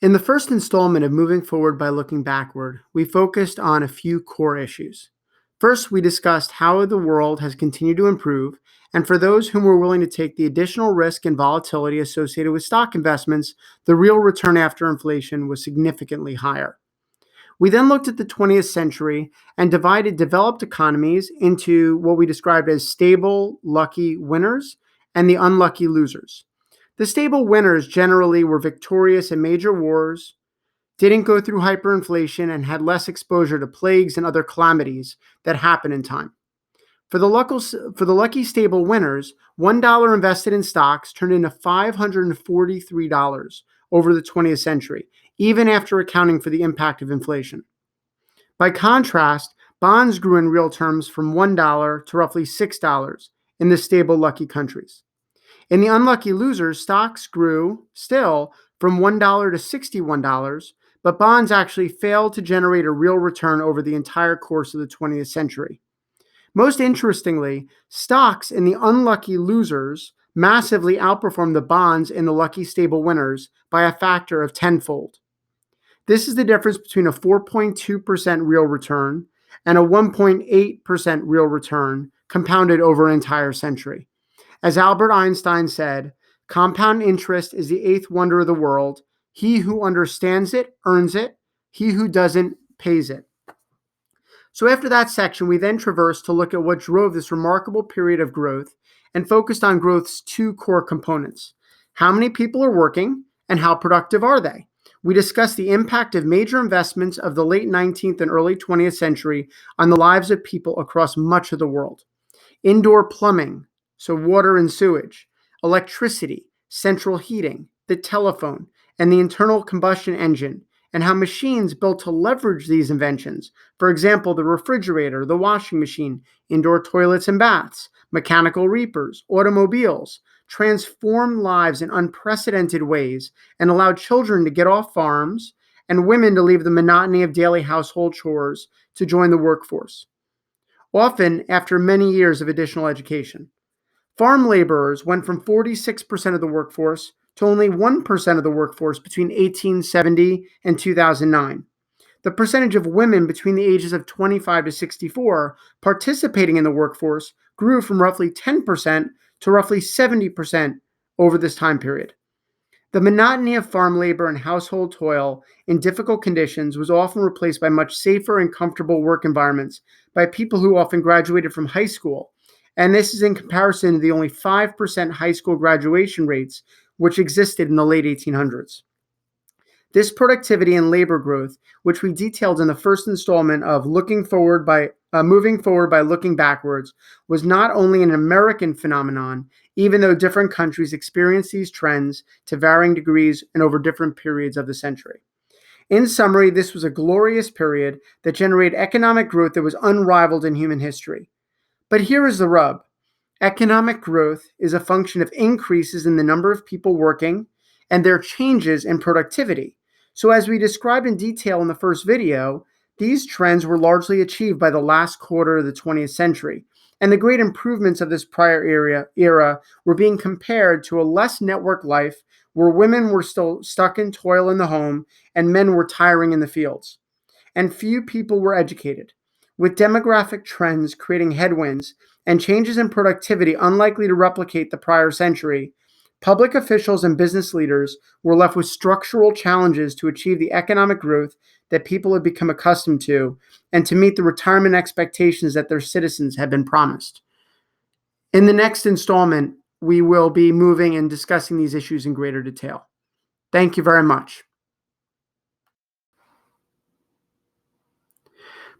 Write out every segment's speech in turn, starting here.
In the first installment of Moving Forward by Looking Backward, we focused on a few core issues. First, we discussed how the world has continued to improve, and for those whom were willing to take the additional risk and volatility associated with stock investments, the real return after inflation was significantly higher. We then looked at the 20th century and divided developed economies into what we described as stable, lucky winners and the unlucky losers. The stable winners generally were victorious in major wars, didn't go through hyperinflation, and had less exposure to plagues and other calamities that happen in time. For the lucky stable winners, $1 invested in stocks turned into $543 over the 20th century, even after accounting for the impact of inflation. By contrast, bonds grew in real terms from $1 to roughly $6 in the stable lucky countries. In the unlucky losers, stocks grew still from $1 to $61, but bonds actually failed to generate a real return over the entire course of the 20th century. Most interestingly, stocks in the unlucky losers massively outperformed the bonds in the lucky stable winners by a factor of tenfold. This is the difference between a 4.2% real return and a 1.8% real return compounded over an entire century. As Albert Einstein said, compound interest is the eighth wonder of the world. He who understands it earns it. He who doesn't pays it. So after that section, we then traversed to look at what drove this remarkable period of growth and focused on growth's two core components. How many people are working and how productive are they? We discussed the impact of major investments of the late 19th and early 20th century on the lives of people across much of the world. Indoor plumbing, so water and sewage, electricity, central heating, the telephone, and the internal combustion engine, and how machines built to leverage these inventions, for example, the refrigerator, the washing machine, indoor toilets and baths, mechanical reapers, automobiles, transformed lives in unprecedented ways and allowed children to get off farms and women to leave the monotony of daily household chores to join the workforce, often after many years of additional education. Farm laborers went from 46% of the workforce to only 1% of the workforce between 1870 and 2009. The percentage of women between the ages of 25 to 64 participating in the workforce grew from roughly 10% to roughly 70% over this time period. The monotony of farm labor and household toil in difficult conditions was often replaced by much safer and comfortable work environments by people who often graduated from high school. And this is in comparison to the only 5% high school graduation rates which existed in the late 1800s. This productivity and labor growth, which we detailed in the first installment of Moving Forward by Looking Backwards, was not only an American phenomenon, even though different countries experienced these trends to varying degrees and over different periods of the century. In summary, this was a glorious period that generated economic growth that was unrivaled in human history. But here is the rub. Economic growth is a function of increases in the number of people working and their changes in productivity. So as we described in detail in the first video, these trends were largely achieved by the last quarter of the 20th century, and the great improvements of this prior era were being compared to a less networked life where women were still stuck in toil in the home and men were tiring in the fields. And few people were educated, with demographic trends creating headwinds and changes in productivity unlikely to replicate the prior century. Public officials and business leaders were left with structural challenges to achieve the economic growth that people had become accustomed to and to meet the retirement expectations that their citizens had been promised. In the next installment, we will be moving and discussing these issues in greater detail. Thank you very much.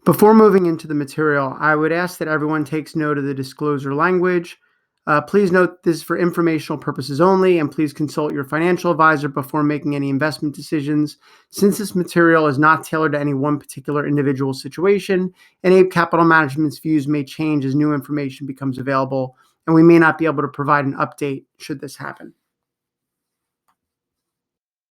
Before moving into the material, I would ask that everyone takes note of the disclosure language. Please note this is for informational purposes only, and please consult your financial advisor before making any investment decisions. Since this material is not tailored to any one particular individual situation, and Abe Capital Management's views may change as new information becomes available, and we may not be able to provide an update should this happen.